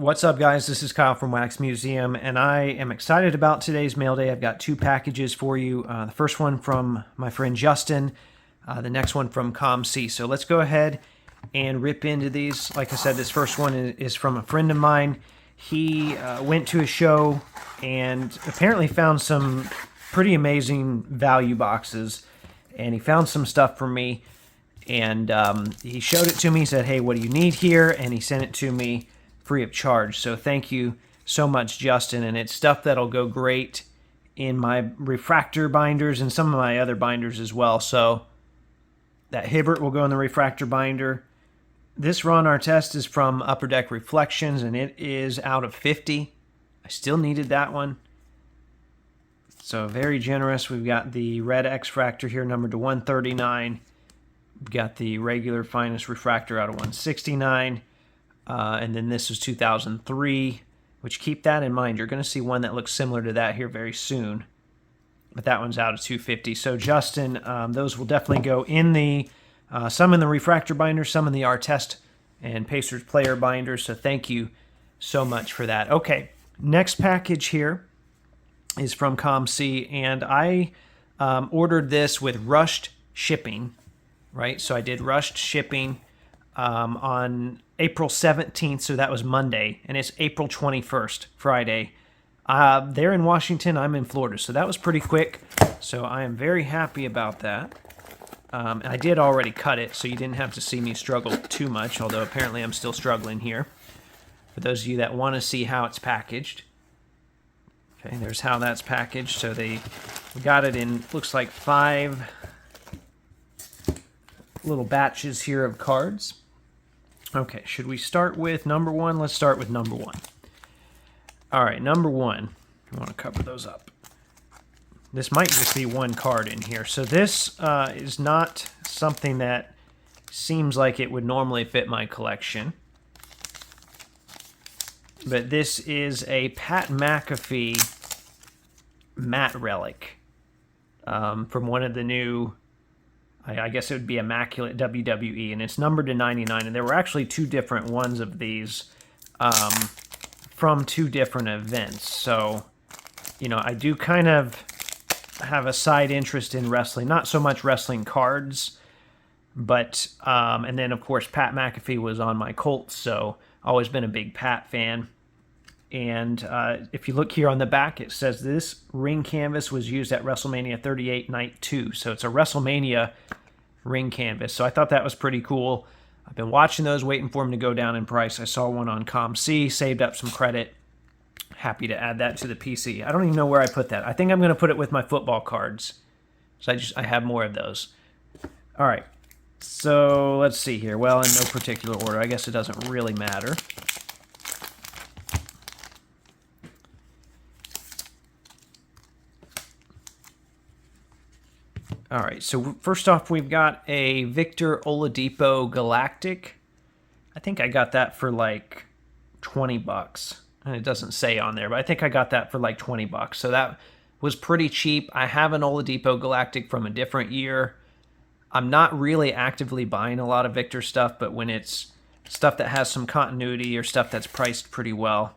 What's up, guys? This is Kyle from Wax Museum, and I am excited about today's mail day. I've got two packages for you. The first one from my friend Justin, the next one from COMC. So let's go ahead and rip into these. Like I said, this first one is from a friend of mine. He went to a show and apparently found some pretty amazing value boxes, and he found some stuff for me, and he showed it to me. He said, hey, what do you need here? And he sent it to me free of charge. So thank you so much, Justin. And it's stuff that'll go great in my refractor binders and some of my other binders as well. So that Hibbert will go in the refractor binder. This Ron Artest is from Upper Deck Reflections, and it is out of 50. I still needed that one. So very generous. We've got the red X-Fractor here, numbered to 139. We've got the regular finest refractor out of 169. And then this is 2003, which, keep that in mind. You're going to see one that looks similar to that here very soon. But that one's out of 250. So, Justin, those will definitely go in the, some in the refractor binder, some in the Artest and Pacers player binders. So thank you so much for that. Okay, next package here is from COMC, and I ordered this with rushed shipping, right? So I did rushed shipping on April 17th, so that was Monday, and it's April 21st, Friday. They're in Washington, I'm in Florida, so that was pretty quick, so I am very happy about that. And I did already cut it, so you didn't have to see me struggle too much, although apparently I'm still struggling here. For those of you that want to see how it's packaged. Okay, there's how that's packaged. So we got it in, looks like 5 little batches here of cards. Okay, should we start with number 1? Let's start with number 1. All right, number 1. I want to cover those up. This might just be one card in here. So this is not something that seems like it would normally fit my collection. But this is a Pat McAfee matte relic from one of the new, I guess it would be Immaculate WWE, and it's numbered to 99. And there were actually 2 different ones of these from 2 different events. So, you know, I do kind of have a side interest in wrestling, not so much wrestling cards, but, and then of course Pat McAfee was on my Colts, so always been a big Pat fan. And if you look here on the back, it says this ring canvas was used at WrestleMania 38 Night 2. So it's a WrestleMania ring canvas. So I thought that was pretty cool. I've been watching those, waiting for them to go down in price. I saw one on COMC, saved up some credit. Happy to add that to the PC. I don't even know where I put that. I think I'm going to put it with my football cards. So I have more of those. All right. So let's see here. Well, in no particular order. I guess it doesn't really matter. All right, so first off, we've got a Victor Oladipo Galactic. I think I got that for like 20 bucks. And it doesn't say on there, but I think I got that for like 20 bucks. So that was pretty cheap. I have an Oladipo Galactic from a different year. I'm not really actively buying a lot of Victor stuff, but when it's stuff that has some continuity or stuff that's priced pretty well,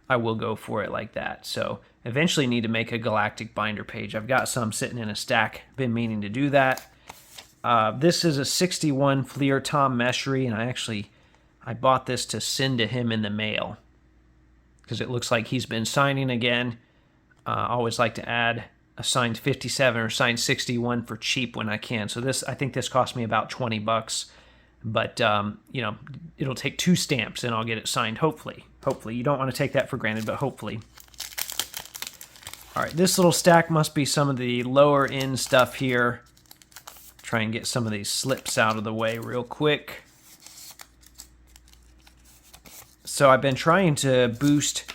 I will go for it like that. So eventually need to make a Galactic binder page. I've got some sitting in a stack. Been meaning to do that. This is a 61 Fleer Tom Meschery, and I bought this to send to him in the mail because it looks like he's been signing again. I always like to add a signed 57 or signed 61 for cheap when I can. So I think this cost me about 20 bucks. But, you know, it'll take 2 stamps and I'll get it signed, hopefully. Hopefully. You don't want to take that for granted, but hopefully. All right, this little stack must be some of the lower end stuff here. Try and get some of these slips out of the way real quick. So I've been trying to boost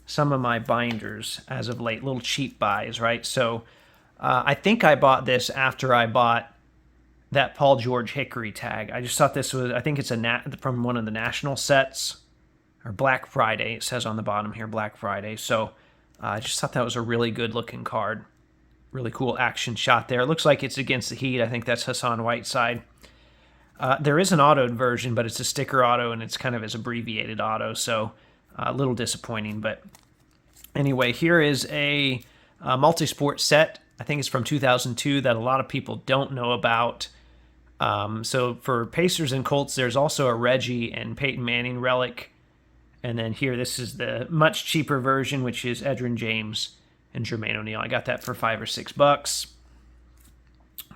some of my binders as of late, little cheap buys, right? So I think I bought this after I bought that Paul George Hickory tag. I just thought this was, I think it's from one of the national sets, or Black Friday. It says on the bottom here, Black Friday. So I just thought that was a really good looking card. Really cool action shot there. It looks like it's against the Heat. I think that's Hassan Whiteside. There is an autoed version, but it's a sticker auto, and it's kind of as abbreviated auto, so A little disappointing, but anyway, here is a multi-sport set. I think it's from 2002 that a lot of people don't know about. So for Pacers and Colts, there's also a Reggie and Peyton Manning relic. And then here, this is the much cheaper version, which is Edgerrin James and Jermaine O'Neal. I got that for $5 or $6.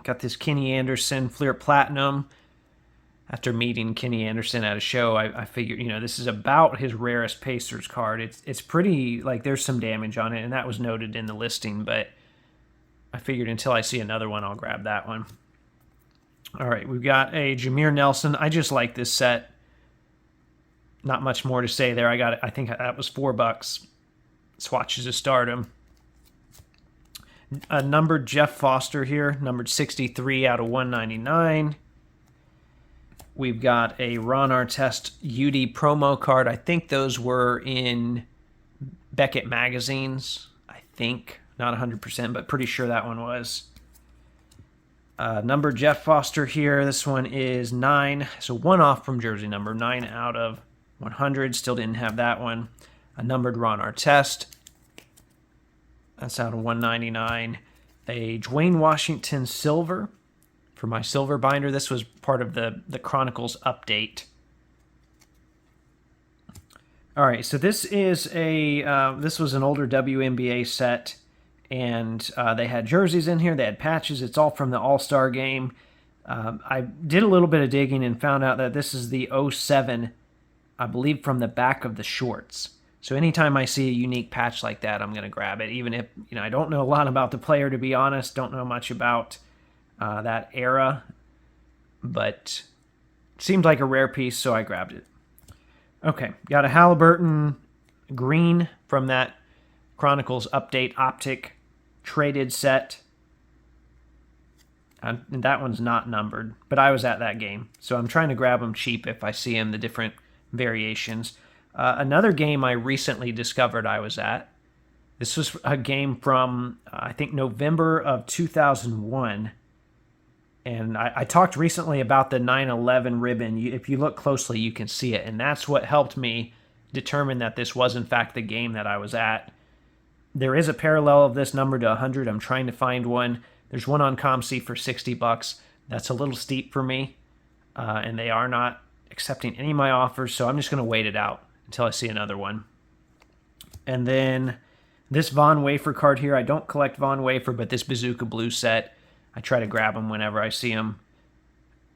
Got this Kenny Anderson Fleer Platinum. After meeting Kenny Anderson at a show, I figured, this is about his rarest Pacers card. It's pretty, like, there's some damage on it, and that was noted in the listing, but I figured until I see another one, I'll grab that one. All right, we've got a Jameer Nelson. I just like this set. Not much more to say there. I think that was $4. Swatches of Stardom. A numbered Jeff Foster here, numbered 63 out of 199. We've got a Ron Artest UD promo card. I think those were in Beckett magazines. I think. Not 100%, but pretty sure that one was. Numbered Jeff Foster here. This one is 9. So one off from jersey number. 9 out of 100. Still didn't have that one. A numbered Ron Artest. That's out of 199. A Dwayne Washington silver for my silver binder. This was part of the Chronicles update. All right, so this is this was an older WNBA set, and they had jerseys in here. They had patches. It's all from the All-Star game. I did a little bit of digging and found out that this is the 07, I believe, from the back of the shorts. So anytime I see a unique patch like that, I'm going to grab it. Even if, I don't know a lot about the player, to be honest. Don't know much about that era. But it seemed like a rare piece, so I grabbed it. Okay, got a Halliburton green from that Chronicles Update Optic traded set. And that one's not numbered, but I was at that game. So I'm trying to grab them cheap if I see them, the different variations. Another game I recently discovered I was at. This was a game from, I think, November of 2001. And I talked recently about the 9/11 ribbon. If you look closely, you can see it. And that's what helped me determine that this was, in fact, the game that I was at. There is a parallel of this number to 100. I'm trying to find one. There's one on COMC for $60. That's a little steep for me. And they are not accepting any of my offers, so I'm just going to wait it out until I see another one. And then this Von Wafer card here. I don't collect Von Wafer, but this Bazooka Blue set, I try to grab them whenever I see them.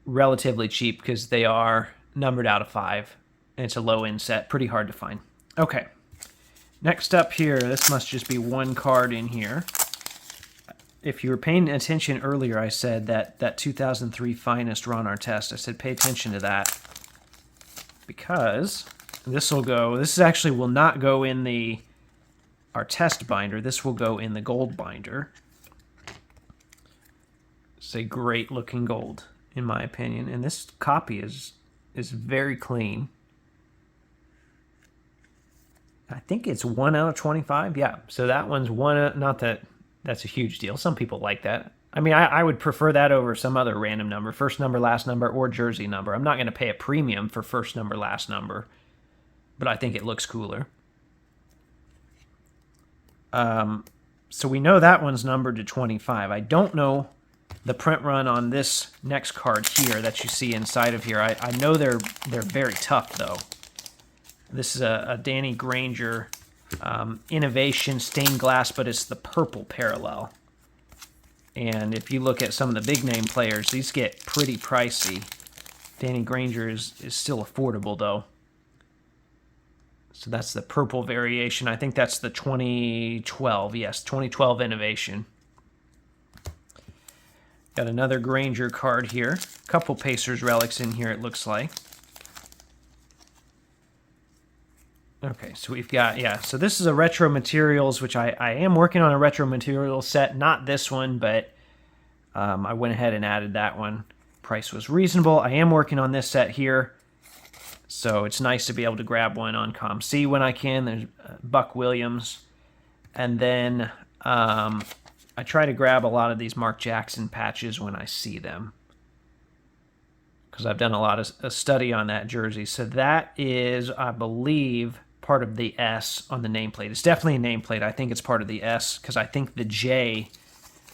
Relatively cheap because they are numbered out of 5. And it's a low-end set. Pretty hard to find. Okay. Next up here, this must just be one card in here. If you were paying attention earlier, I said that 2003 Finest Ron Artest. I said pay attention to that. Because this actually will not go in the Artest binder. This will go in the gold binder. It's a great looking gold, in my opinion. And this copy is very clean. I think it's 1 out of 25. Yeah, so that one's one. Not that that's a huge deal. Some people like that. I mean, I would prefer that over some other random number, first number, last number, or jersey number. I'm not going to pay a premium for first number, last number, but I think it looks cooler. So we know that one's numbered to 25. I don't know the print run on this next card here that you see inside of here. I know they're very tough, though. This is a Danny Granger Innovation stained glass, but it's the purple parallel. And if you look at some of the big name players, these get pretty pricey. Danny Granger is still affordable, though. So that's the purple variation. I think that's the 2012. Yes, 2012 Innovation. Got another Granger card here. A couple Pacers relics in here, it looks like. Okay, so we've got, so this is a Retro Materials, which I am working on a Retro Materials set. Not this one, but I went ahead and added that one. Price was reasonable. I am working on this set here, so it's nice to be able to grab one on COMC when I can. There's Buck Williams. And then I try to grab a lot of these Mark Jackson patches when I see them, because I've done a lot of study on that jersey. So that is, I believe, part of the S on the nameplate. It's definitely a nameplate. I think it's part of the S because I think the J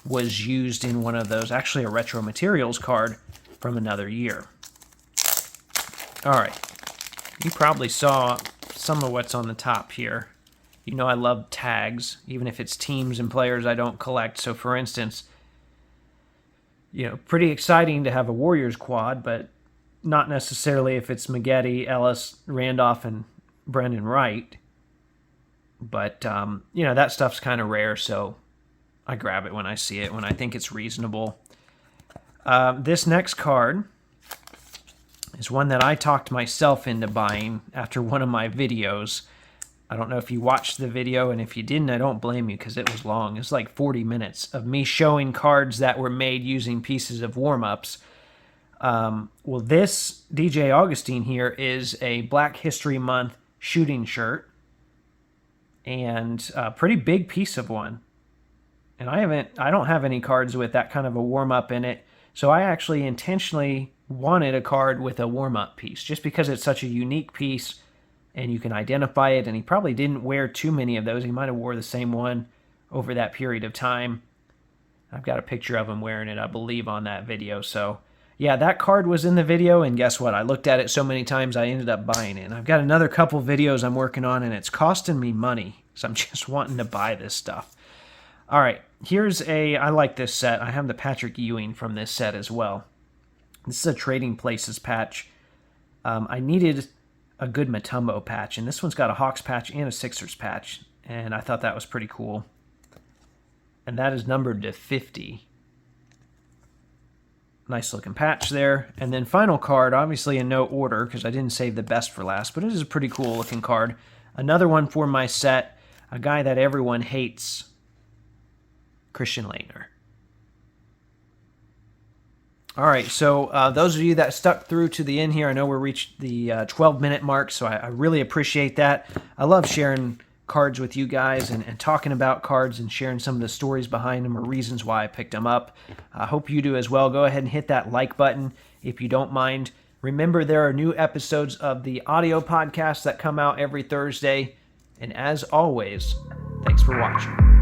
was used in one of those, actually a Retro Materials card from another year. All right, you probably saw some of what's on the top here. You know I love tags, even if it's teams and players I don't collect. So for instance, pretty exciting to have a Warriors quad, but not necessarily if it's McAfee, Ellis, Randolph, and Brendan Wright. But, that stuff's kind of rare, so I grab it when I see it, when I think it's reasonable. This next card is one that I talked myself into buying after one of my videos. I don't know if you watched the video, and if you didn't, I don't blame you because it was long. It's like 40 minutes of me showing cards that were made using pieces of warm-ups. Well, this DJ Augustine here is a Black History Month shooting shirt, and a pretty big piece of one. And I don't have any cards with that kind of a warm-up in it, so I actually intentionally wanted a card with a warm-up piece, just because it's such a unique piece, and you can identify it, and he probably didn't wear too many of those. He might have wore the same one over that period of time. I've got a picture of him wearing it, I believe, on that video. So, yeah, that card was in the video, and guess what? I looked at it so many times, I ended up buying it. And I've got another couple videos I'm working on, and it's costing me money, so I'm just wanting to buy this stuff. All right, I like this set. I have the Patrick Ewing from this set as well. This is a Trading Places patch. I needed a good Mutombo patch, and this one's got a Hawks patch and a Sixers patch, and I thought that was pretty cool. And that is numbered to 50. Nice looking patch there. And then final card, obviously in no order because I didn't save the best for last, but it is a pretty cool looking card. Another one for my set, a guy that everyone hates, Christian Laettner. All right, so those of you that stuck through to the end here, I know we're reached the 12-minute mark, so I really appreciate that. I love sharing cards with you guys and talking about cards and sharing some of the stories behind them or reasons why I picked them up. I hope you do as well. Go ahead and hit that like button if you don't mind. Remember, there are new episodes of the audio podcast that come out every Thursday. And as always, thanks for watching.